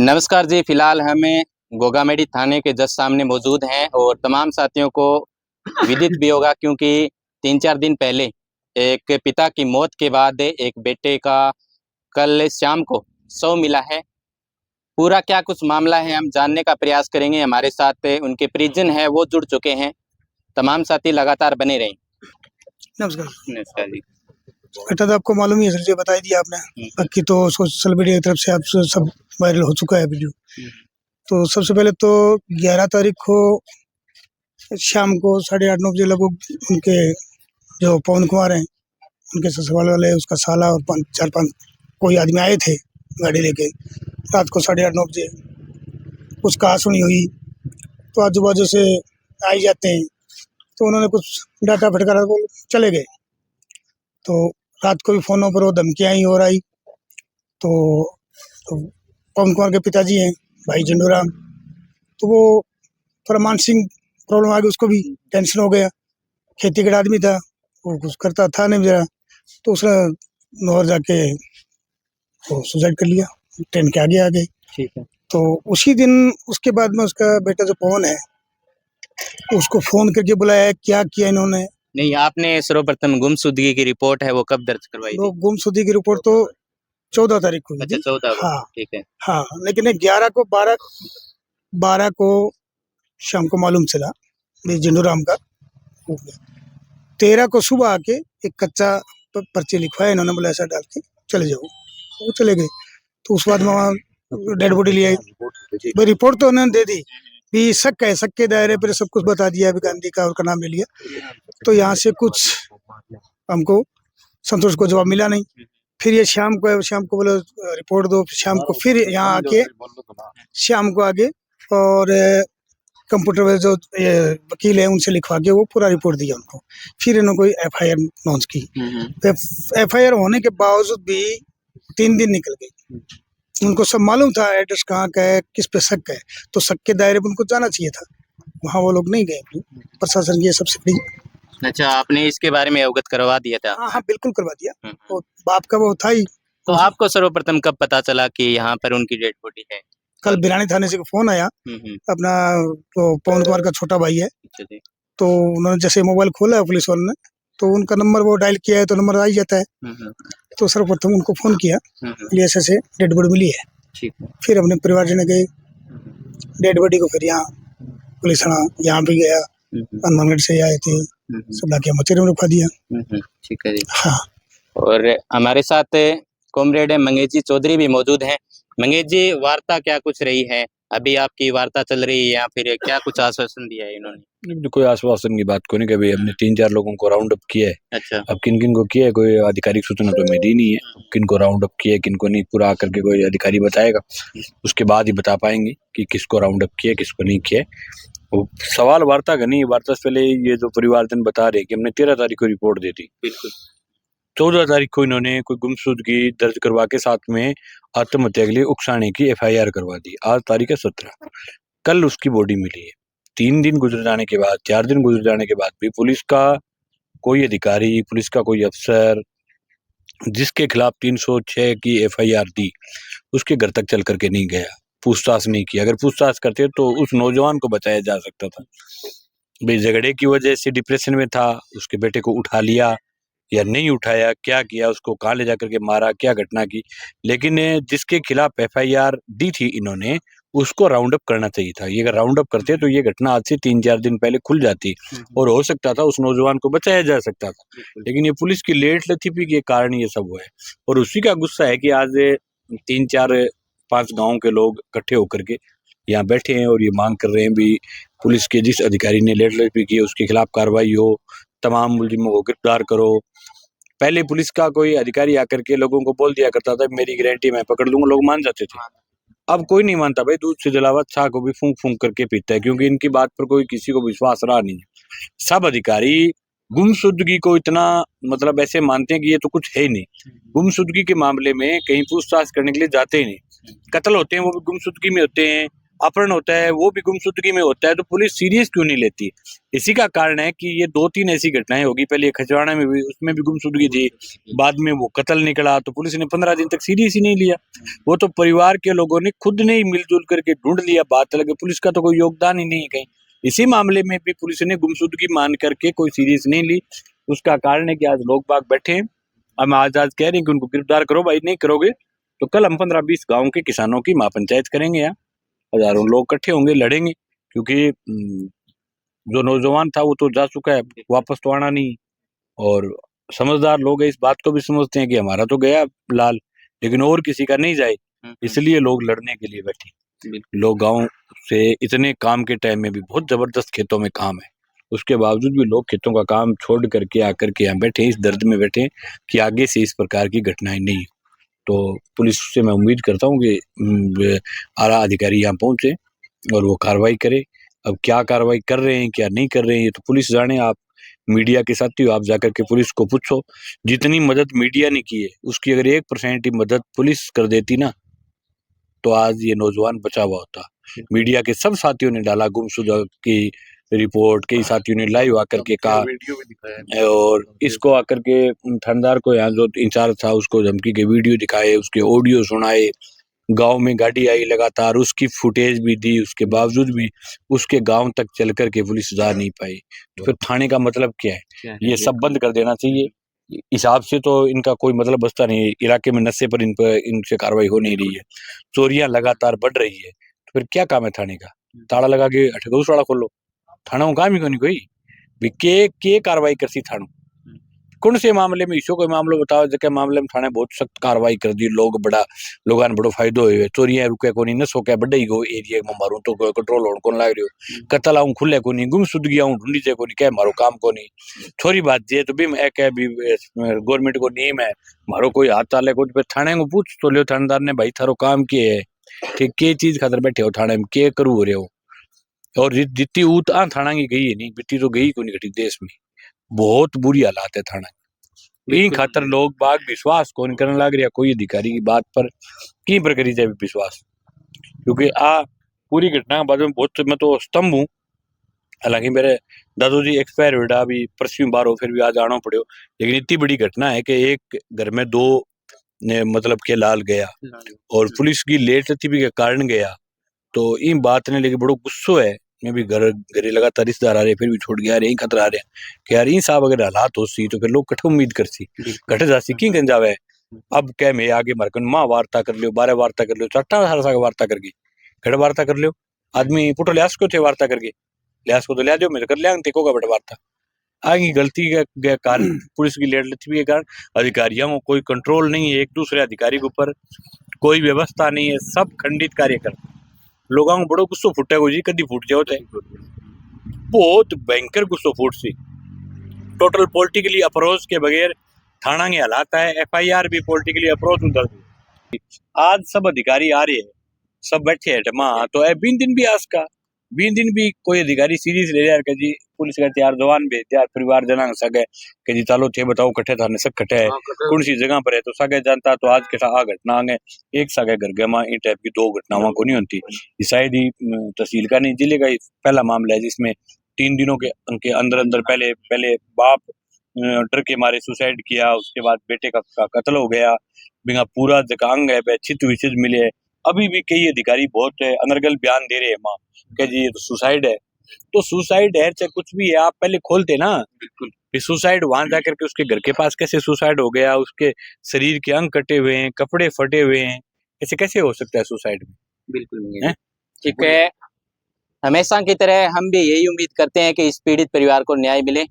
नमस्कार जी। फिलहाल हमें गोगामेडी थाने के जस्ट सामने मौजूद हैं और तमाम साथियों को विदित भी होगा क्योंकि 3-4 दिन पहले एक पिता की मौत के बाद एक बेटे का कल शाम को शव मिला है। पूरा क्या कुछ मामला है हम जानने का प्रयास करेंगे। हमारे साथ उनके परिजन हैं, वो जुड़ चुके हैं। तमाम साथी लगातार बने रहें। नमस्कार। नमस्कार जी। बेटा तो आपको मालूम ही है, सर जी बता ही दिया आपने। बाकी तो सोशल मीडिया की तरफ से आप सब वायरल हो चुका है वीडियो। तो सबसे पहले तो 11 तारीख को शाम को 8:30-9 बजे लगभग उनके जो पवन कुमार हैं, उनके ससुराल वाले, उसका साला और 4-5 कोई आदमी आए थे गाड़ी लेके। रात को 8:30-9 बजे कुछ कहा सुनी हुई, तो आजू बाजू से आ ही जाते हैं। तो उन्होंने कुछ डाटा फटकारा को चले गए। तो रात को भी फोनों पर वो धमकियाँ ही और आई। तो पवन कुमार के पिताजी हैं भाई झंडूराम, तो वो थोड़ा मानसिक प्रॉब्लम आ गई, उसको भी टेंशन हो गया। खेती का आदमी था, वो कुछ करता था नहीं जरा, तो उसने नौर जाके वो सुसाइड कर लिया, ट्रेन के आगे आ गई। ठीक है। तो उसी दिन उसके बाद में उसका बेटा जो पवन है, उसको फोन करके बुलाया। क्या किया इन्होंने? नहीं, आपने सर्वप्रथम गुमशुदगी की रिपोर्ट है वो कब दर्ज करवाई वो थी? गुमशुदगी की रिपोर्ट तो 14 तारीख को हुई अच्छा, थी। 14 को। हाँ ठीक है। हाँ, लेकिन 12 को शाम को मालूम चला भाई झंडूराम का हो गया। 13 को सुबह आके एक कच्चा पर्ची लिखवाया इन्होंने, बोला ऐसा डाल के चले जाओ। वो चले गए। तो उस बाद में वहाँ डेड बॉडी ले आई। भाई रिपोर्ट तो उन्होंने दे दी भी, शक है, शक के दायरे पर सब कुछ बता दिया। अभी गांधी का और का नाम ले लिया। तो यहाँ से कुछ हमको संतोष को जवाब मिला नहीं। फिर ये शाम को बोले रिपोर्ट दो। शाम को फिर यहाँ आके शाम को आगे और कंप्यूटर में जो वकील है उनसे लिखवा के वो पूरा रिपोर्ट दिया उनको। फिर इन्होंने कोई एफआईआर लॉन्च की। एफआईआर होने के बावजूद भी 3 दिन निकल गए। उनको सब मालूम था एड्रेस कहाँ का है, किस पे शक है, तो शक के दायरे में उनको जाना चाहिए था। वहाँ वो लोग नहीं गए। प्रशासन की ये सबसे बड़ी। अच्छा, आपने इसके बारे में अवगत करवा दिया था? हाँ हाँ, बिल्कुल करवा दिया। तो बाप का वो था ही। तो आपको सर्वप्रथम कब पता चला कि यहाँ पर उनकी डेड बॉडी है? कल बिरानी थाने से फोन आया। अपना तो पवन कुमार का छोटा भाई है, तो उन्होंने जैसे मोबाइल खोला है पुलिस वालों ने, तो उनका नंबर वो डायल किया है तो नंबर आ ही जाता है। तो सर्वप्रथम उनको फोन किया, ऐसे डेड बॉडी मिली है। फिर अपने परिवारजन ने गए डेड बॉडी को, फिर यहाँ पुलिस थाना यहाँ भी गया, हनुमानगढ़ से आए थे, सब लाके मचेरे में रुकवा दिया। ठीक है जी। हाँ, और हमारे साथ कॉमरेड मंगेश जी चौधरी भी मौजूद हैं। मंगेश जी, वार्ता क्या कुछ रही है? अभी आपकी वार्ता चल रही है या फिर क्या कुछ आश्वासन दिया है इन्होंने? कोई आश्वासन की बात कोई नहीं, कभी हमने 3-4 लोगों को राउंड अप किया है। अच्छा। अब किन किन को किया है कोई आधिकारिक सूचना तो मिली नहीं है, किन को राउंड अप किया है किन को नहीं, पूरा आकर के कोई अधिकारी बताएगा, उसके बाद ही बता पाएंगे कि किसको राउंड अप किया किसको नहीं किया। वो सवाल वार्ता का नहीं, वार्ता से पहले ये जो परिवारजन बता रहे कि हमने 13 तारीख को रिपोर्ट दी थी, बिल्कुल 14 तारीख को इन्होंने कोई गुमशुदगी दर्ज करवा के साथ में आत्महत्या के लिए उकसाने की एफआईआर करवा दी। आज तारीख है 17, कल उसकी बॉडी मिली है। 3 दिन गुजर जाने के बाद, 4 दिन गुजर जाने के बाद भी पुलिस का कोई अधिकारी, पुलिस का कोई अफसर जिसके खिलाफ 306 की एफआईआर दी, उसके घर तक चल करके नहीं गया, पूछताछ नहीं की। अगर पूछताछ करते तो उस नौजवान को बचाया जा सकता था। भाई झगड़े की वजह से डिप्रेशन में था, उसके बेटे को उठा लिया या नहीं उठाया, क्या किया, उसको कहाँ ले जाकर के मारा, क्या घटना की, लेकिन जिसके खिलाफ एफआईआर दी थी इन्होंने, उसको राउंड अप करना चाहिए था। ये अगर राउंड अप करते तो ये घटना आज से 3-4 दिन पहले खुल जाती और हो सकता था उस नौजवान को बचाया जा सकता था। लेकिन ये पुलिस की लेट लतीफी के कारण ये सब हुआ है और उसी का गुस्सा है कि आज 3-4-5 गाँव के लोग इकट्ठे होकर के यहाँ बैठे हैं और ये मांग कर रहे हैं भी पुलिस के जिस अधिकारी ने लेट लतीफी की उसके खिलाफ कार्रवाई हो, तमाम मुलजिमों को गिरफ्तार करो। पहले पुलिस का कोई अधिकारी आकर के लोगों को बोल दिया करता था मेरी गारंटी मैं पकड़ लूंगा, लोग मान जाते थे। अब कोई नहीं मानता भाई, दूध से जलावा छाह को भी फूंक फूंक करके पीता है, क्योंकि इनकी बात पर कोई किसी को विश्वास रहा नहीं है। सब अधिकारी गुमशुदगी को इतना मतलब ऐसे मानते हैं कि ये तो कुछ है ही नहीं। गुमशुदगी के मामले में कहीं पूछताछ करने के लिए जाते ही नहीं। कत्ल होते हैं वो भी गुमशुदगी में होते हैं, अपहरण होता है वो भी गुमशुदगी में होता है, तो पुलिस सीरियस क्यों नहीं लेती? इसी का कारण है कि ये 2-3 ऐसी घटनाएं होगी, पहले ये खजवाड़ा में भी, उसमें भी गुमशुदगी थी, बाद में वो कत्ल निकला, तो पुलिस ने 15 दिन तक सीरियस ही नहीं लिया। वो तो परिवार के लोगों ने खुद ने ही मिलजुल करके ढूंढ लिया, बात लगे, पुलिस का तो कोई योगदान ही नहीं है कहीं। इसी मामले में भी पुलिस ने गुमशुदगी मान करके कोई सीरियस नहीं ली। उसका कारण है कि आज लोग बाग बैठे हैं, हम आज कह रहे हैं कि उनको गिरफ्तार करो भाई, नहीं करोगे तो कल हम 15-20 गाँव के किसानों की महापंचायत करेंगे, यहाँ हजारों लोग इकट्ठे होंगे, लड़ेंगे, क्योंकि जो नौजवान था वो तो जा चुका है, वापस तो आना नहीं। और समझदार लोग इस बात को भी समझते हैं कि हमारा तो गया लाल, लेकिन और किसी का नहीं जाए, इसलिए लोग लड़ने के लिए बैठे। लोग गांव से इतने काम के टाइम में भी बहुत जबरदस्त खेतों में काम है, उसके बावजूद भी लोग खेतों का काम छोड़ करके आकर के यहाँ बैठे, इस दर्द में बैठे कि आगे से इस प्रकार की घटनाएं नहीं हो। तो पुलिस से मैं उम्मीद करता हूँ कि आला अधिकारी यहाँ पहुंचे और वो कार्रवाई करे। अब क्या कार्रवाई कर रहे हैं, क्या नहीं कर रहे हैं, ये तो पुलिस जाने। आप मीडिया के साथी हो, आप जाकर के पुलिस को पूछो। जितनी मदद मीडिया ने की है, उसकी अगर 1% ही मदद पुलिस कर देती ना, तो आज ये नौजवान बचा हुआ होता। मीडिया के सब साथियों ने डाला गुमशुदा की रिपोर्ट, कई साथियों ने लाइव आकर के कहा, वीडियो भी दिखाया, और इसको आकर के थानेदार को, यहाँ जो इंचार्ज था उसको धमकी के वीडियो दिखाए, उसके ऑडियो सुनाए, गांव में गाड़ी आई लगातार, उसकी फुटेज भी दी, उसके बावजूद भी उसके गांव तक चल कर के पुलिस जा नहीं पाई। तो फिर थाने का मतलब क्या है? ये सब बंद कर देना चाहिए। हिसाब से तो इनका कोई मतलब बचता नहीं है, इलाके में नशे पर इनसे कार्रवाई हो नहीं रही है, चोरियां लगातार बढ़ रही है, तो फिर क्या काम है थाने का? ताला लगा के दूसरा खोलो, थाना को काम ही नहीं कोई भी के कार्रवाई करती थानों कौन से मामले में? इसो कोई मामलो बताओ जके मामले में थाने बहुत सख्त कार्रवाई कर दी, लोगों ने बड़ो फायदो हुए, चोरियां रुके कोनी, नशो क्या बढ़े गो एरिया में मारू तो कंट्रोल होने कौन लाग रही, कतल आऊं खुले कोनी, गुमशुदगी आऊं ढूंढी जे कोनी, क्या मारो काम कोनी, छोरी बात जे तो भी मैं कह भी गवर्नमेंट को नियम है, मारो कोई हाथ चाले को थाने को पूछ तो लियो थानेदार ने, भाई थारो काम के है, ठीक के चीज खातर बैठे हो थाने में, के करू हो रहे हो? और जितनी ऊत थाना की गई है नहीं, बिट्टी तो गई को नहीं घटी देश में, बहुत बुरी हालात है थाना की खातर। लोग बाग विश्वास कौन करने लग रहा कोई अधिकारी की बात पर, की पर करी जाए विश्वास, क्योंकि आ पूरी घटना के बाद में बहुत मैं तो स्तंभ हूँ। हालांकि मेरे दादू जी एक्सपायर हुए, अभी परसों बार हो, फिर भी आज आना पड़े, लेकिन इतनी बड़ी घटना है कि एक घर में 2 ने मतलब के लाल गया, और पुलिस की लेट थी भी के कारण गया, तो इन बात ने लेके बड़ो गुस्सो है। मैं भी घरे लगातार रिश्तेदार आ रहे, फिर भी छोड़ के आ रहे, खतर आ रहे कि यार इन साहब अगर हालात हो सी तो फिर लोग कठ उम्मीद कर सी, कठ जासी की गंजावे। अब क्या मैं आगे मरकन माँ वार्ता कर लियो, 12 वार्ता कर लियो, 18 साल वार्ता करके घड़ वार्ता कर लियो, आदमी पुटो लियास को थे वार्ता करके, लियास को तो लिया दो, मैं कर लिया तेको का बड़ा वार्ता। आगे गलती के कारण, पुलिस की लेट के कारण अधिकारियों को कोई कंट्रोल नहीं है, एक दूसरे अधिकारी के ऊपर कोई व्यवस्था नहीं है, सब खंडित कार्य करते। लोगों को बड़ो गुस्सो फुटे को जी, कदी फूट जाओ, बहुत भयंकर गुस्सो फूट सी, टोटल पॉलिटिकली अप्रोच के बगैर थाना के हालात है, FIR भी पॉलिटिकली अप्रोच उधर। आज सब अधिकारी आ रहे हैं, सब बैठे हैं टमा, तो 20 दिन भी आज का 20 दिन भी कोई अधिकारी सीरीज ले रहा है जी, पुलिस का तैयार जवान भी तैयार परिवार जना सगे कि जी चलो थे बताओ कट्ठे थाने सब कट्ठे है, कौन सी जगह पर है, तो सगे जानता तो आज के आ घटना आगे एक सगे घर गमा इन टाइप की 2 घटनाओं को नहीं होती। शायद ही तहसील का नहीं जिले का ही पहला मामला है जिसमें 3 दिनों के अंदर अंदर पहले बाप डर के मारे सुसाइड किया, उसके बाद बेटे का कत्ल हो गया, बिना पूरा जकांग है चित विचित मिले। अभी भी कई अधिकारी बहुत अनर्गल बयान दे रहे हैं माँ कि जी ये तो सुसाइड है, तो सुसाइड है चाहे कुछ भी है, आप पहले खोलते ना, बिल्कुल सुसाइड वहां जाकर के उसके घर के पास कैसे सुसाइड हो गया, उसके शरीर के अंग कटे हुए हैं, कपड़े फटे हुए हैं, ऐसे कैसे हो सकता है सुसाइड में? बिल्कुल नहीं है। ठीक है, हमेशा की तरह हम भी यही उम्मीद करते हैं कि इस पीड़ित परिवार को न्याय मिले।